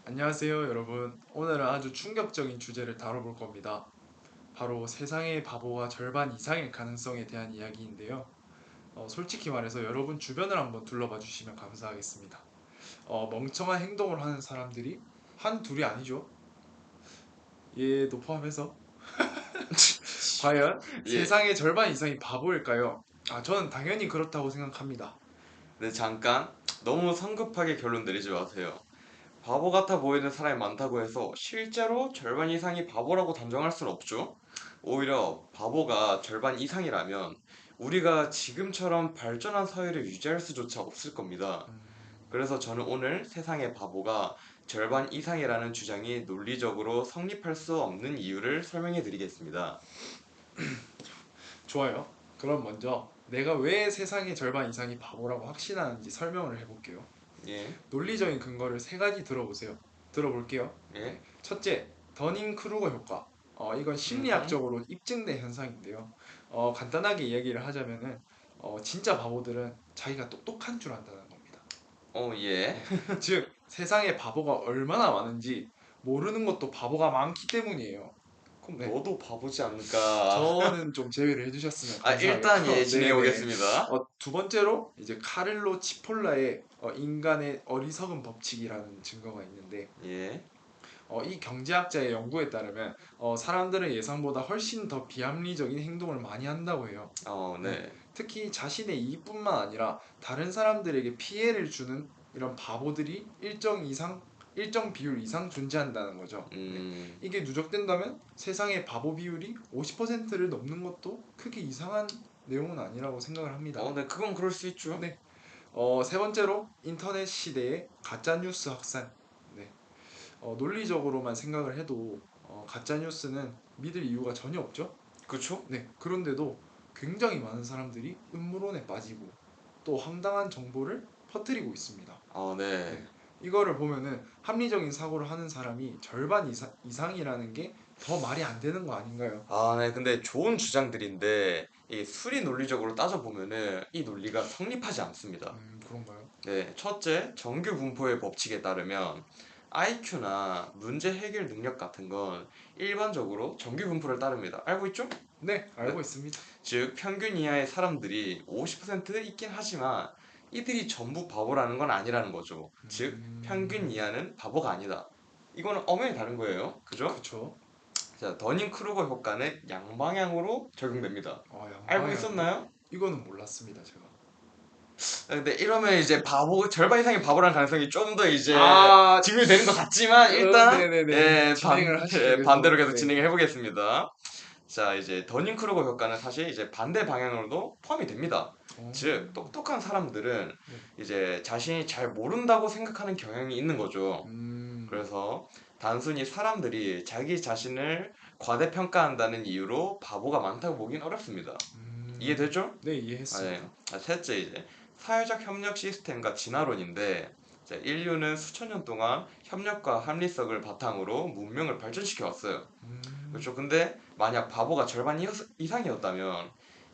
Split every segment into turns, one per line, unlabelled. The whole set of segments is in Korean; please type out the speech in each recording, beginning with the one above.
안녕하세요, 여러분. 오늘은 아주 충격적인 주제를 다뤄볼 겁니다. 바로 세상의 바보가 절반 이상일 가능성에 대한 이야기인데요. 솔직히 말해서 여러분 주변을 한번 둘러봐 주시면 감사하겠습니다. 멍청한 행동을 하는 사람들이 한 둘이 아니죠. 얘도 포함해서 과연
예.
세상의 절반 이상이 바보일까요? 저는 당연히 그렇다고 생각합니다.
네, 잠깐. 너무 성급하게 결론 내리지 마세요. 바보 같아 보이는 사람이 많다고 해서 실제로 절반 이상이 바보라고 단정할 수는 없죠. 오히려 바보가 절반 이상이라면 우리가 지금처럼 발전한 사회를 유지할 수조차 없을 겁니다. 그래서 저는 오늘 세상의 바보가 절반 이상이라는 주장이 논리적으로 성립할 수 없는 이유를 설명해 드리겠습니다.
좋아요. 그럼 먼저 내가 왜 세상의 절반 이상이 바보라고 확신하는지 설명을 해볼게요.
예,
논리적인 근거를 세 가지 들어보세요. 들어볼게요. 네.
예,
첫째, 더닝-크루거 효과. 이건
음흠,
심리학적으로 입증된 현상인데요. 간단하게 이야기를 하자면은 진짜 바보들은 자기가 똑똑한 줄 안다는 겁니다.
예.
네. 즉 세상에 바보가 얼마나 많은지 모르는 것도 바보가 많기 때문이에요.
그럼
네.
너도 바보지 않을까?
저는 좀 제외를 해주셨으면
일단 예,
감사하겠고,
진행해
네네.
보겠습니다.
두 번째로 이제 카를로 치폴라의 인간의 어리석은 법칙이라는 증거가 있는데,
예.
이 경제학자의 연구에 따르면 사람들은 예상보다 훨씬 더 비합리적인 행동을 많이 한다고 해요. 네.
네.
특히 자신의 이익뿐만 아니라 다른 사람들에게 피해를 주는 이런 바보들이 일정 비율 이상 존재한다는 거죠. 네.
음,
이게 누적된다면 세상의 바보 비율이 50%를 넘는 것도 크게 이상한 내용은 아니라고 생각을 합니다.
네, 그건 그럴 수 있죠.
네. 세 번째로 인터넷 시대의 가짜 뉴스 확산. 네. 논리적으로만 생각을 해도 가짜 뉴스는 믿을 이유가 전혀 없죠.
그쵸?
네. 그런데도 굉장히 많은 사람들이 음모론에 빠지고 또 황당한 정보를 퍼뜨리고 있습니다.
네.
네. 이거를 보면은 합리적인 사고를 하는 사람이 절반 이상이라는 게 더 말이 안 되는 거 아닌가요?
네. 근데 좋은 주장들인데, 이 수리 논리적으로 따져보면은 이 논리가 성립하지 않습니다.
그런가요?
네. 첫째, 정규 분포의 법칙에 따르면 IQ나 문제 해결 능력 같은 건 일반적으로 정규 분포를 따릅니다. 알고 있죠?
네,
네.
알고 있습니다.
즉 평균 이하의 사람들이 50% 있긴 하지만 이들이 전부 바보라는 건 아니라는 거죠. 즉 평균
음,
이하는 바보가 아니다. 이거는 엄연히 다른 거예요. 그죠?
그쵸.
자, 더닝크루거 효과는 양방향으로 적용됩니다. 알고
양방향으로?
있었나요?
이거는 몰랐습니다, 제가.
근데 이러면 이제 바보 절반 이상이 바보라는 가능성이 좀 더 이제
아,
증명되는 것 같지만 일단
네네네. 진행을 하시죠,
반대로
계속.
계속
네.
진행해 보겠습니다. 자, 이제 더닝크루거 효과는 사실 이제 반대 방향으로도 포함이 됩니다.
어,
즉, 똑똑한 사람들은
네.
이제 자신이 잘 모른다고 생각하는 경향이 있는 거죠.
음,
그래서 단순히 사람들이 자기 자신을 과대평가한다는 이유로 바보가 많다고 보긴 어렵습니다. 이해되죠?
네,
네.
이해했습니다.
셋째, 이제 사회적 협력 시스템과 진화론인데, 이제 인류는 수천 년 동안 협력과 합리성을 바탕으로 문명을 발전시켜 왔어요.
음,
그렇죠. 근데 만약 바보가 절반 이상이었다면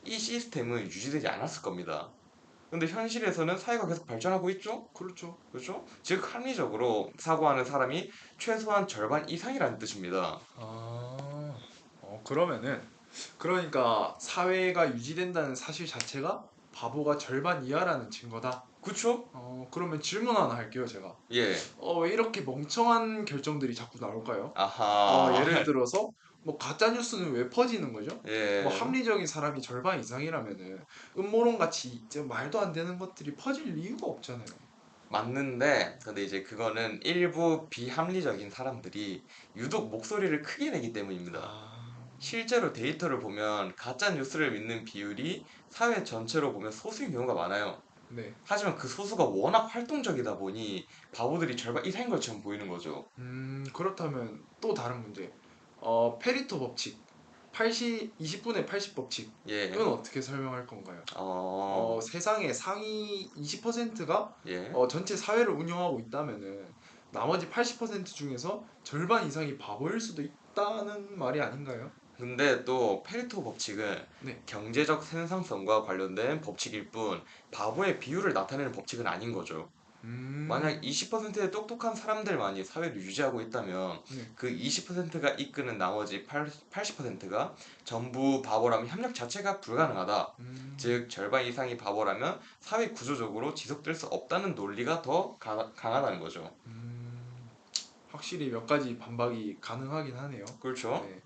이 시스템은 유지되지 않았을 겁니다. 근데 현실에서는 사회가 계속 발전하고 있죠?
그렇죠.
그렇죠? 즉 합리적으로 사고하는 사람이 최소한 절반 이상이라는 뜻입니다.
그러면은, 그러니까 사회가 유지된다는 사실 자체가 바보가 절반 이하라는 증거다.
그쵸?
그러면 질문 하나 할게요, 제가.
예.
왜 이렇게 멍청한 결정들이 자꾸 나올까요?
아하.
예를 들어서 뭐 가짜 뉴스는 왜 퍼지는 거죠? 뭐
예.
합리적인 사람이 절반 이상이라면은 음모론 같이 이제 말도 안 되는 것들이 퍼질 이유가 없잖아요.
맞는데, 근데 이제 그거는 일부 비합리적인 사람들이 유독 목소리를 크게 내기 때문입니다.
아,
실제로 데이터를 보면 가짜 뉴스를 믿는 비율이 사회 전체로 보면 소수인 경우가 많아요.
네.
하지만 그 소수가 워낙 활동적이다 보니 바보들이 절반 이상인 것처럼 보이는 거죠.
그렇다면 또 다른 문제. 페리토 법칙, 20분의 80 법칙.
예.
이건 어떻게 설명할 건가요?
어,
세상의 상위 20%가
예.
전체 사회를 운영하고 있다면은 나머지 80% 중에서 절반 이상이 바보일 수도 있다는 말이 아닌가요?
근데 또 페레토 법칙은
네.
경제적 생산성과 관련된 법칙일 뿐 바보의 비율을 나타내는 법칙은 아닌 거죠. 만약
음.
20%의 똑똑한 사람들만이 사회를 유지하고 있다면
네.
그 20%가 이끄는 나머지 80%가 전부 바보라면 협력 자체가 불가능하다.
음.
즉 절반 이상이 바보라면 사회 구조적으로 지속될 수 없다는 논리가 더 강하다는 거죠.
음. 확실히 몇 가지 반박이 가능하긴 하네요.
그렇죠?
네.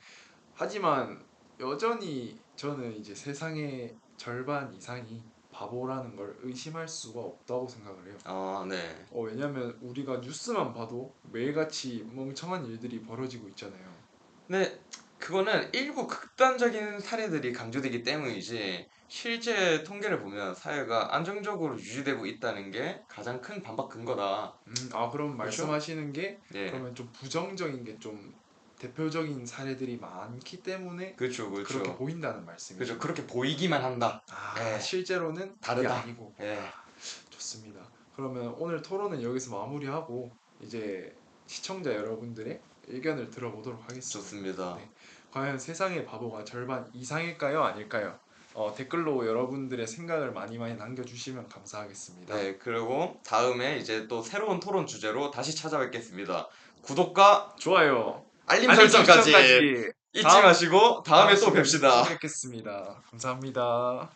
하지만 여전히 저는 이제 세상의 절반 이상이 바보라는 걸 의심할 수가 없다고 생각을 해요.
아, 네.
왜냐면 우리가 뉴스만 봐도 매일같이 멍청한 일들이 벌어지고 있잖아요.
근데 그거는 일부 극단적인 사례들이 강조되기 때문이지 실제 통계를 보면 사회가 안정적으로 유지되고 있다는 게 가장 큰 반박 근거다.
그럼
그렇죠?
말씀하시는 게
네.
그러면 좀 부정적인 게 좀 대표적인 사례들이 많기 때문에
그렇죠,
그렇게
그렇죠.
보인다는
그렇죠.
말씀이신가요?
그렇게 보이기만 한다. 예,
실제로는 그게
다르다.
아니고.
예,
좋습니다. 그러면 오늘 토론은 여기서 마무리하고 이제 시청자 여러분들의 의견을 들어보도록 하겠습니다.
좋습니다.
네. 과연 세상의 바보가 절반 이상일까요? 아닐까요? 댓글로 여러분들의 생각을 많이 많이 남겨주시면 감사하겠습니다.
네, 그리고 다음에 이제 또 새로운 토론 주제로 다시 찾아뵙겠습니다. 구독과
좋아요.
알림
알림
설정까지
설정까지.
잊지
다음
마시고
다음
다음에 또
시간에 또
뵙시다.
뵙겠습니다. 감사합니다.